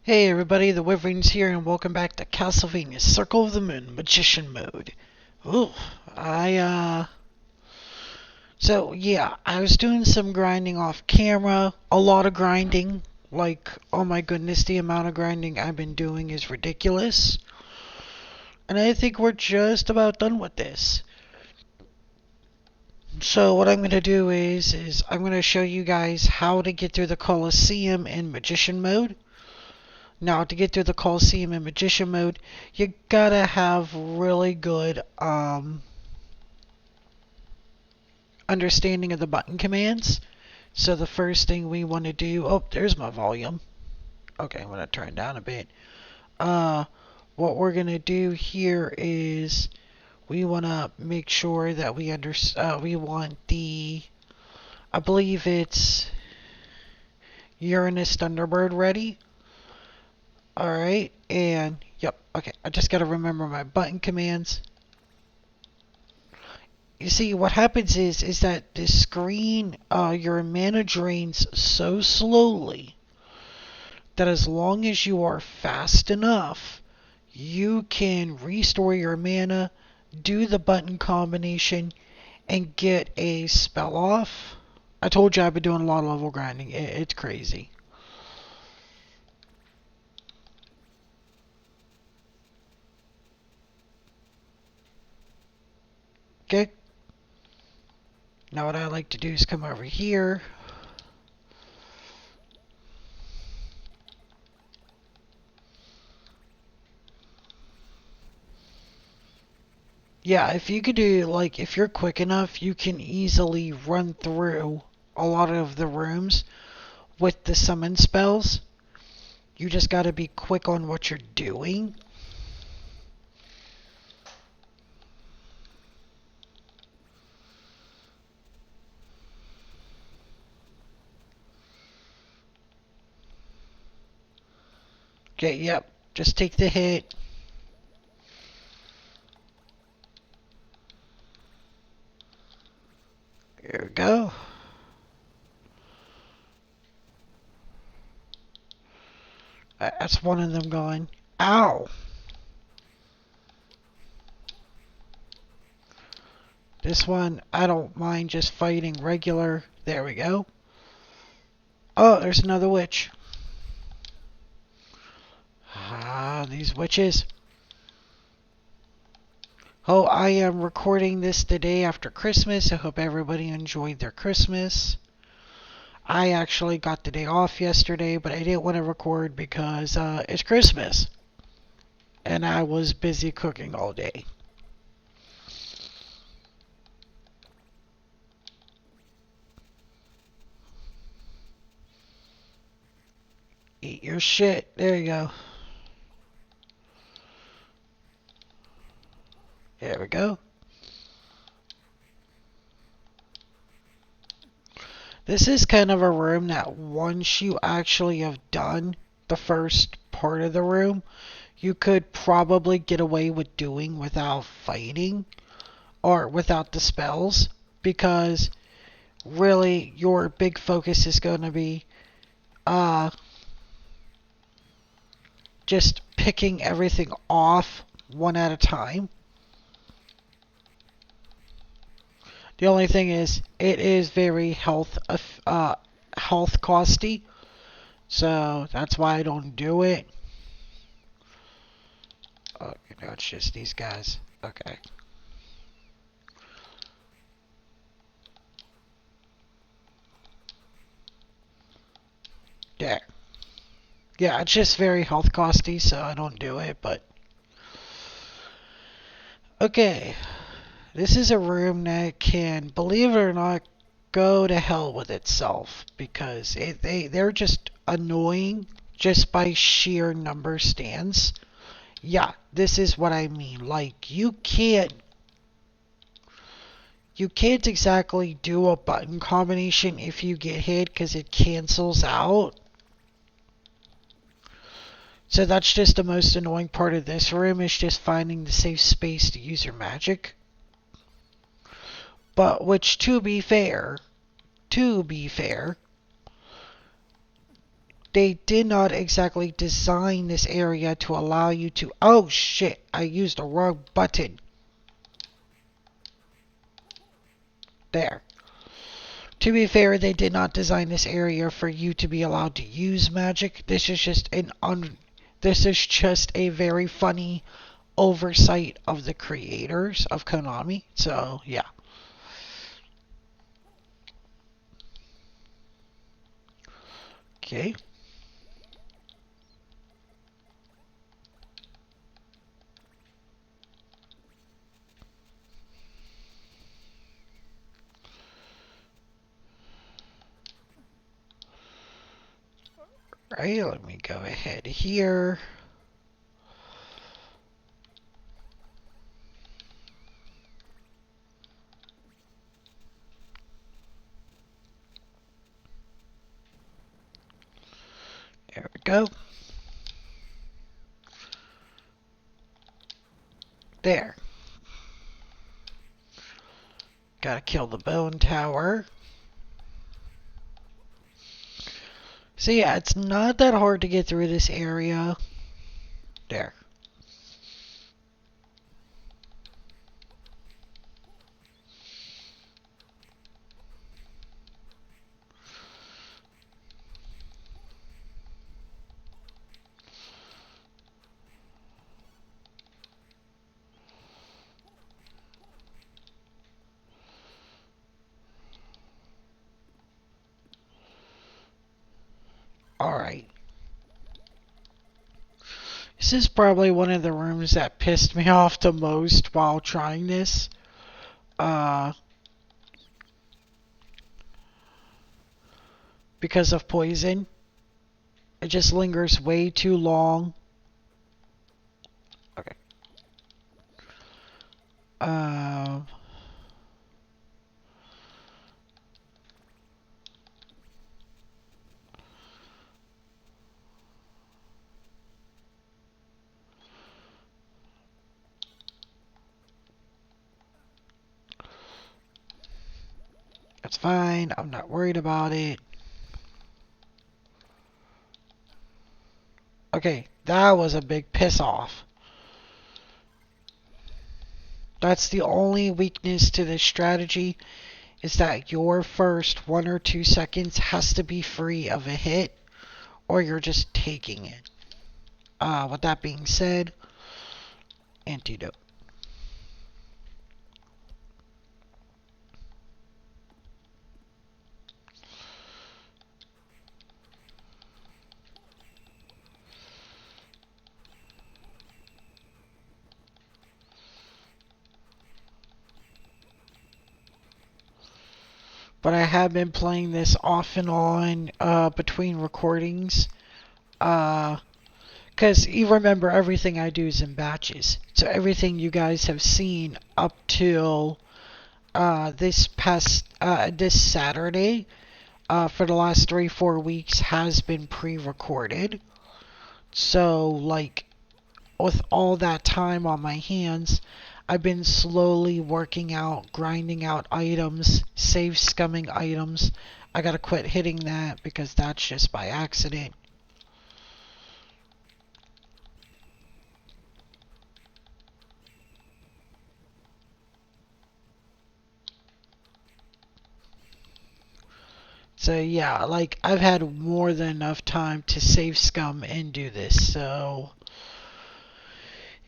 Hey everybody, the Wyvern's here and welcome back to Castlevania Circle of the Moon Magician Mode. Ooh, I so yeah, I was doing some grinding off camera, a lot of grinding. Like, oh my goodness, the amount of grinding I've been doing is ridiculous. And I think we're just about done with this. So what I'm going to do is I'm going to show you guys how to get through the Colosseum in Magician Mode. Now, to get through the Colosseum in Magician Mode, you gotta have really good understanding of the button commands. So the first thing we want to do, oh, there's my volume. Okay, I'm gonna turn down a bit. Uh, what we're gonna do here is we wanna make sure that we want the, I believe it's Uranus Thunderbird ready. Alright, and yep, okay, I just gotta remember my button commands. You see, what happens is that the screen, your mana drains so slowly that as long as you are fast enough, you can restore your mana, do the button combination, and get a spell off. I told you I've been doing a lot of level grinding. It's crazy. Okay. Now what I like to do is come over here. Yeah, if you could do, like, if you're quick enough, you can easily run through a lot of the rooms with the summon spells. You just gotta be quick on what you're doing. Okay, yep. Just take the hit. There we go. That's one of them going. Ow! This one, I don't mind just fighting regular. There we go. Oh, there's another witch. Ah, these witches. Oh, I am recording this the day after Christmas. I hope everybody enjoyed their Christmas. I actually got the day off yesterday, but I didn't want to record because it's Christmas. And I was busy cooking all day. Eat your shit. There you go. There we go. This is kind of a room that once you actually have done the first part of the room, you could probably get away with doing without fighting or without the spells because really your big focus is going to be uh just picking everything off one at a time. The only thing is, it is very health costy, so that's why I don't do it. Oh, it's just these guys. Okay. Yeah. Yeah, it's just very health costy, so I don't do it, but okay. This is a room that can, believe it or not, go to hell with itself because they're just annoying just by sheer number stands. Yeah, this is what I mean. Like, you can't exactly do a button combination if you get hit because it cancels out. So that's just the most annoying part of this room is just finding the safe space to use your magic. But which to be fair, they did not exactly design this area to allow you to... Oh shit, I used the wrong button. There. To be fair, they did not design this area for you to be allowed to use magic. This is just a very funny oversight of the creators of Konami. So, yeah. Okay. Right, let me go ahead here. There we go. There. Gotta kill the bone tower. So yeah, it's not that hard to get through this area. There. Alright. This is probably one of the rooms that pissed me off the most while trying this. Because of poison. It just lingers way too long. Okay. That's fine. I'm not worried about it. Okay, that was a big piss off. That's the only weakness to this strategy, is that your first 1 or 2 seconds has to be free of a hit, or you're just taking it. With that being said, antidote. But I have been playing this off and on between recordings. Because you remember, everything I do is in batches. So everything you guys have seen up till this Saturday, for the last 3-4 weeks, has been pre-recorded. So, like, with all that time on my hands, I've been slowly working out, grinding out items, save scumming items. I gotta quit hitting that because that's just by accident. So yeah, like, I've had more than enough time to save scum and do this, so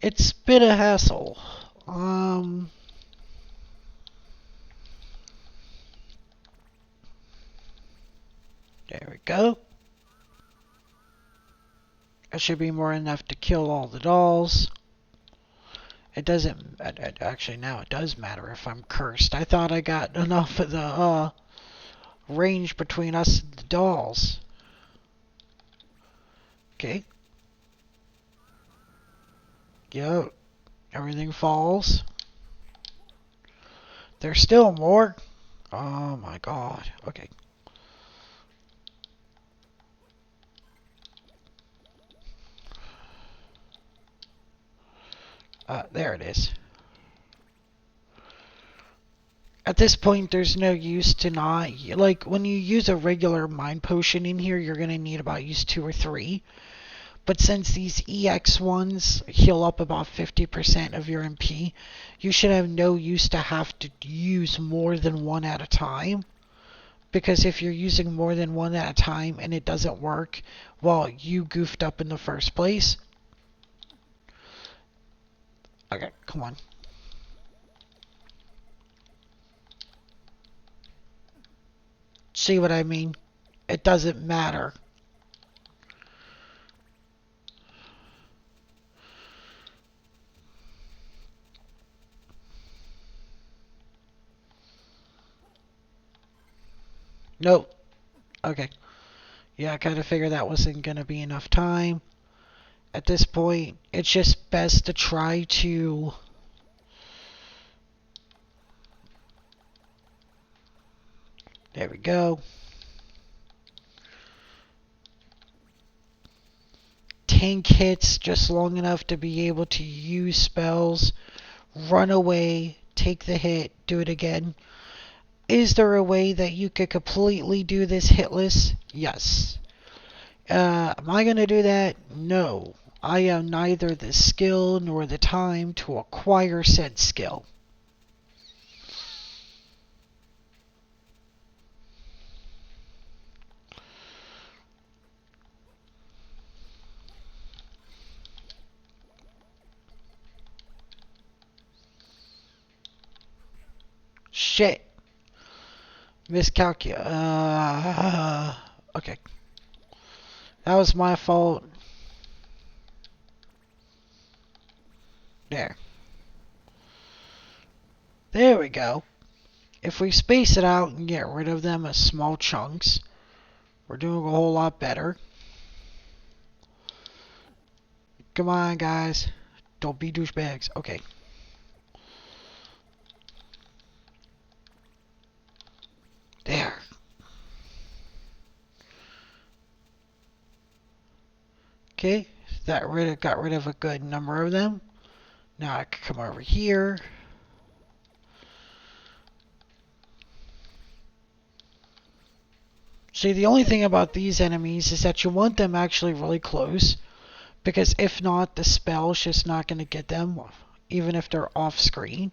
it's been a hassle. There we go. That should be more than enough to kill all the dolls. It doesn't, actually now it does matter if I'm cursed. I thought I got enough of the, range between us and the dolls. Okay. Yep. Everything falls. There's still more. Oh my god. Okay. There it is. this point, there's no use to not, like, when you use a regular mind potion in here, you're going to need about use 2 or 3. But since these EX ones heal up about 50% of your MP, you should have no use to have to use more than one at a time. Because if you're using more than one at a time and it doesn't work, well, you goofed up in the first place. Okay, come on. See what I mean? It doesn't matter. Nope. Okay. Yeah, I kind of figured that wasn't going to be enough time. At this point, it's just best to try to... There we go. Tank hits just long enough to be able to use spells, run away, take the hit, do it again. Is there a way that you could completely do this hitless? Yes. Am I going to do that? No. I have neither the skill nor the time to acquire said skill. Shit. Miscalculate. Okay. That was my fault. There. There we go. If we space it out and get rid of them as small chunks, we're doing a whole lot better. Come on, guys. Don't be douchebags. Okay. There. Okay. That got rid of a good number of them. Now I can come over here. See, the only thing about these enemies is that you want them actually really close. Because if not, the spell's just not going to get them, even if they're off screen.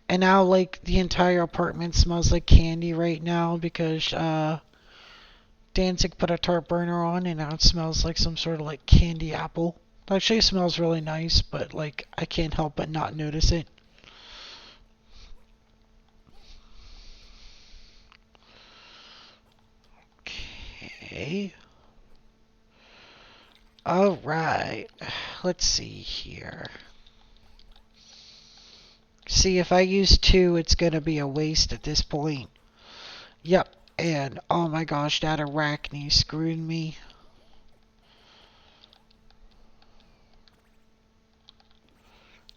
And now, like, the entire apartment smells like candy right now because Danzig put a tart burner on and now it smells like some sort of, like, candy apple. It actually smells really nice, but, like, I can't help but not notice it. Okay. Alright. Let's see here. See, if I use 2, it's going to be a waste at this point. Yep, and oh my gosh, that arachne screwed me.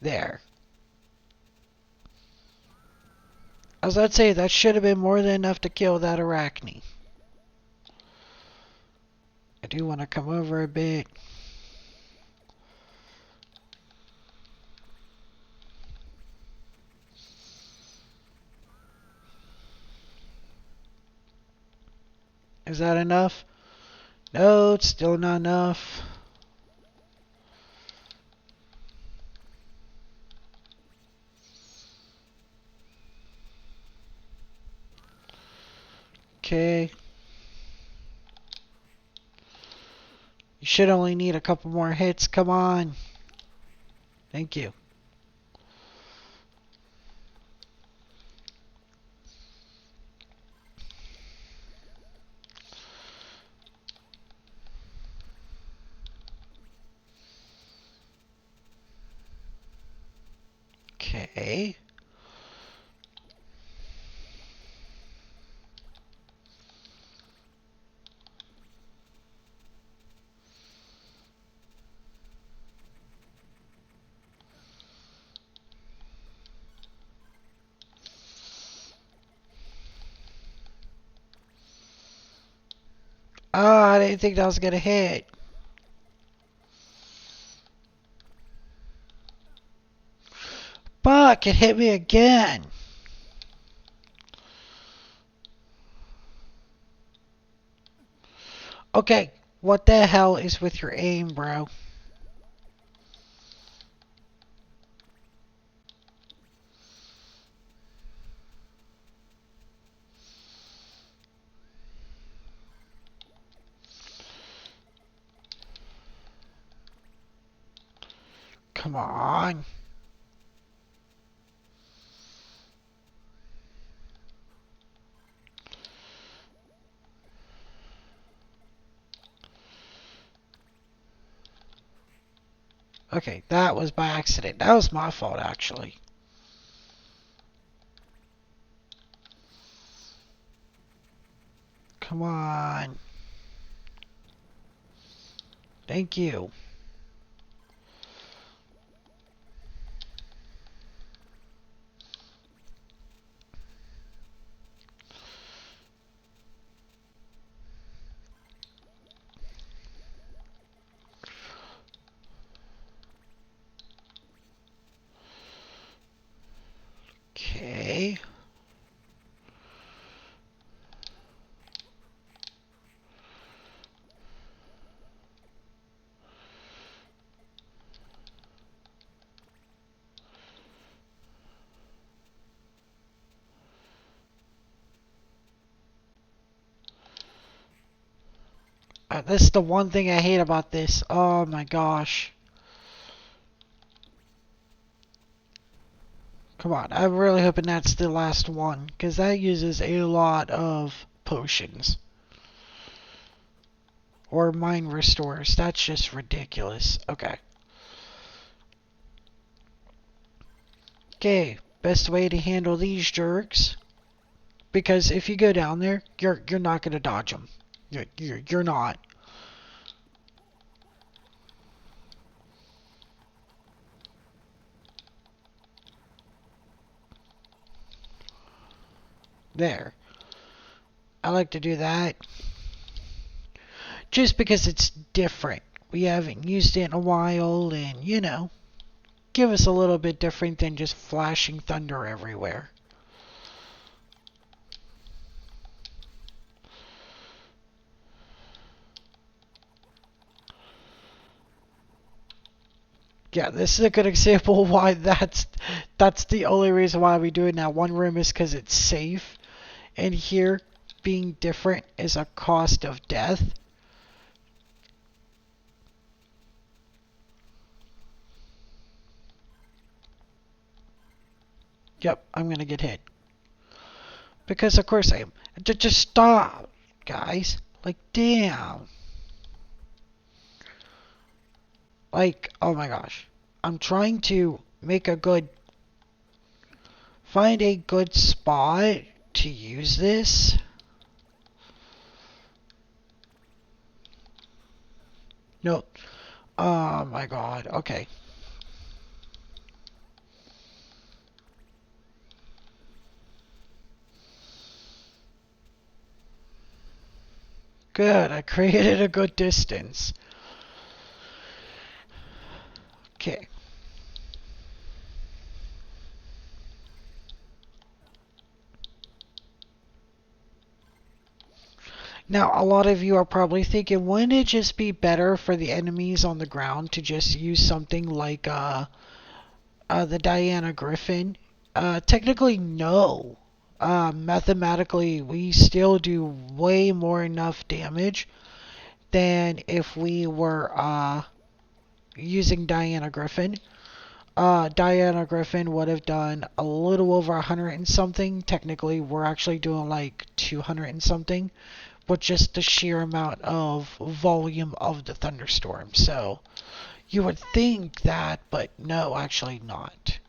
There. I was about to say, that should have been more than enough to kill that arachne. I do want to come over a bit. Is that enough? No, it's still not enough. Okay. You should only need a couple more hits. Come on. Thank you. Okay. Oh, I didn't think that was gonna hit. Fuck, it hit me again. Okay, what the hell is with your aim, bro? Come on. Okay, that was by accident. That was my fault, actually. Come on. Thank you. Okay. This is the one thing I hate about this. Oh my gosh. Come on, I'm really hoping that's the last one, because that uses a lot of potions. Or mine restores. That's just ridiculous. Okay. Okay, best way to handle these jerks. Because if you go down there, you're not gonna dodge them. You're not. There. I like to do that. Just because it's different. We haven't used it in a while, and give us a little bit different than just flashing thunder everywhere. Yeah, this is a good example of why that's the only reason why we do it now. One room is because it's safe, and here being different is a cost of death. Yep, I'm gonna get hit. Because of course I am. Just stop, guys. Like, damn. Like, oh my gosh. I'm trying to find a good spot to use this. Nope. Oh my god. Okay. Good. I created a good distance. Okay. Now, a lot of you are probably thinking, wouldn't it just be better for the enemies on the ground to just use something like the Diana Griffin? Technically, no. Mathematically, we still do way more enough damage than if we were using Diana Griffin. Diana Griffin would have done a little over 100 and something. Technically, we're actually doing like 200 and something, but just the sheer amount of volume of the thunderstorm. So you would think that, but no, actually not.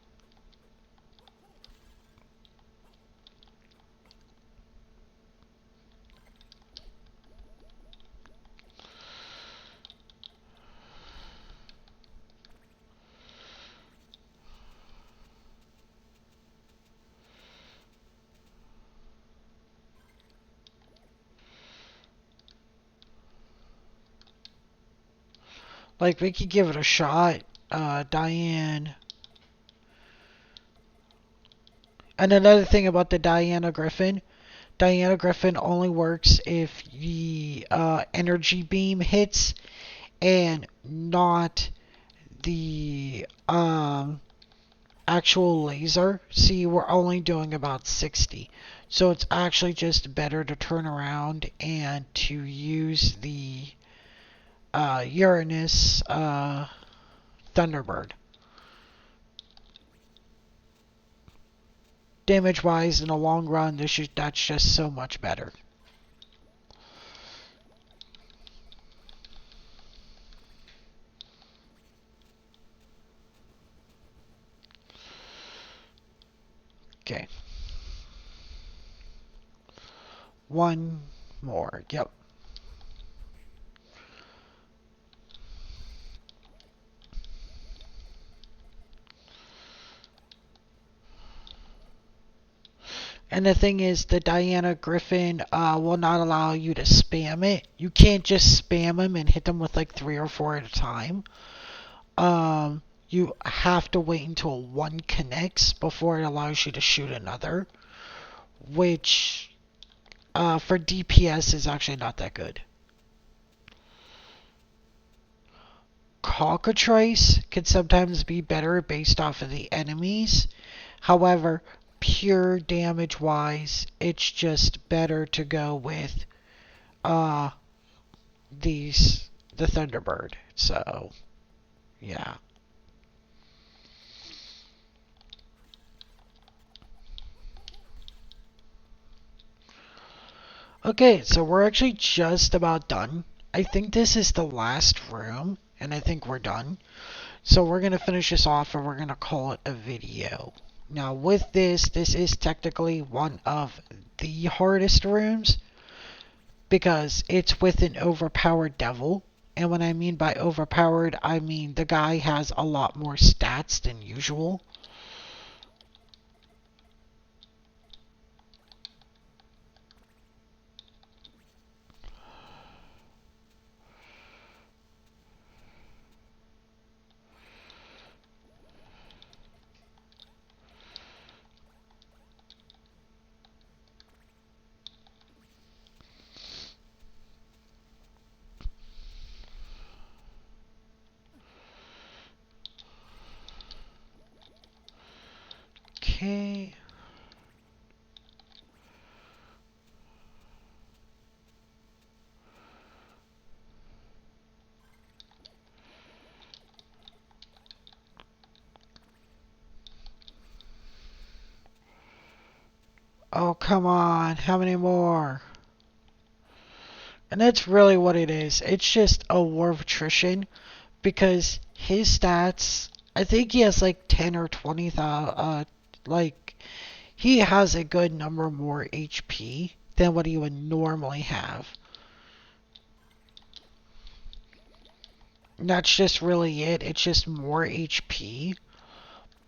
Like, we could give it a shot. Diane. And another thing about the Diana Griffin only works if the energy beam hits and not the actual laser. See, we're only doing about 60. So it's actually just better to turn around and to use the Uranus Thunderbird. Damage wise, in the long run, that's just so much better. Okay. One more. Yep. And the thing is, the Diana Griffin will not allow you to spam it. You can't just spam them and hit them with like 3 or 4 at a time. You have to wait until one connects before it allows you to shoot another, which for DPS is actually not that good. Cockatrice can sometimes be better based off of the enemies. However, pure damage wise, it's just better to go with uh the Thunderbird. So yeah. Okay, so we're actually just about done. I think this is the last room, and I think we're done. So we're going to finish this off and we're going to call it a video. Now with this is technically one of the hardest rooms because it's with an overpowered devil. And what I mean by overpowered, I mean the guy has a lot more stats than usual. Okay. Oh, come on. How many more? And that's really what it is. It's just a war of attrition because his stats, I think he has like 10 or 20,000, like, he has a good number more HP than what he would normally have. And that's just really it. It's just more HP.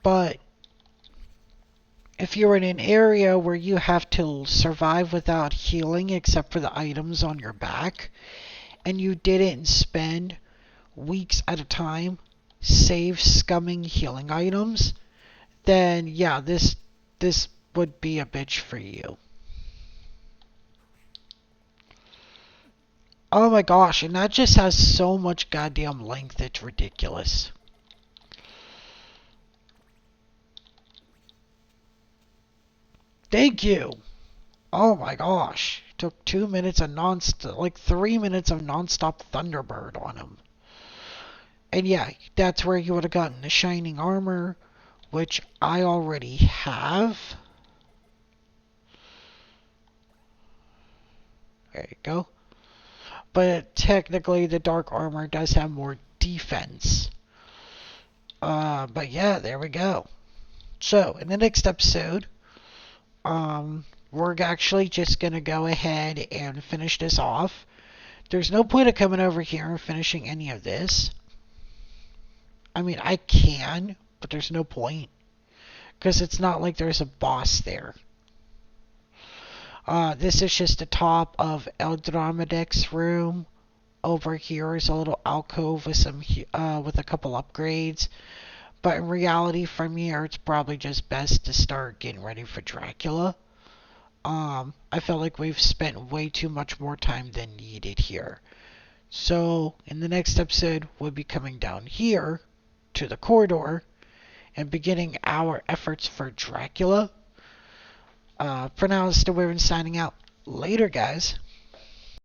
But if you're in an area where you have to survive without healing except for the items on your back, and you didn't spend weeks at a time save scumming healing items, then yeah, this would be a bitch for you. Oh my gosh, and that just has so much goddamn length, it's ridiculous. Thank you. Oh my gosh. Took 2 minutes of like 3 minutes of non-stop Thunderbird on him. And yeah, that's where you would have gotten the Shining Armor, which I already have. There you go. But technically the Dark Armor does have more defense. But yeah, there we go. So, in the next episode, we're actually just gonna go ahead and finish this off. There's no point of coming over here and finishing any of this. I mean, I can, but there's no point. Because it's not like there's a boss there. This is just the top of Eldromedek's room. Over here is a little alcove with some with a couple upgrades. But in reality, from here, it's probably just best to start getting ready for Dracula. I feel like we've spent way too much more time than needed here. So, in the next episode, we'll be coming down here to the corridor and beginning our efforts for Dracula. For now, it's still Wyvern signing out. Later, guys.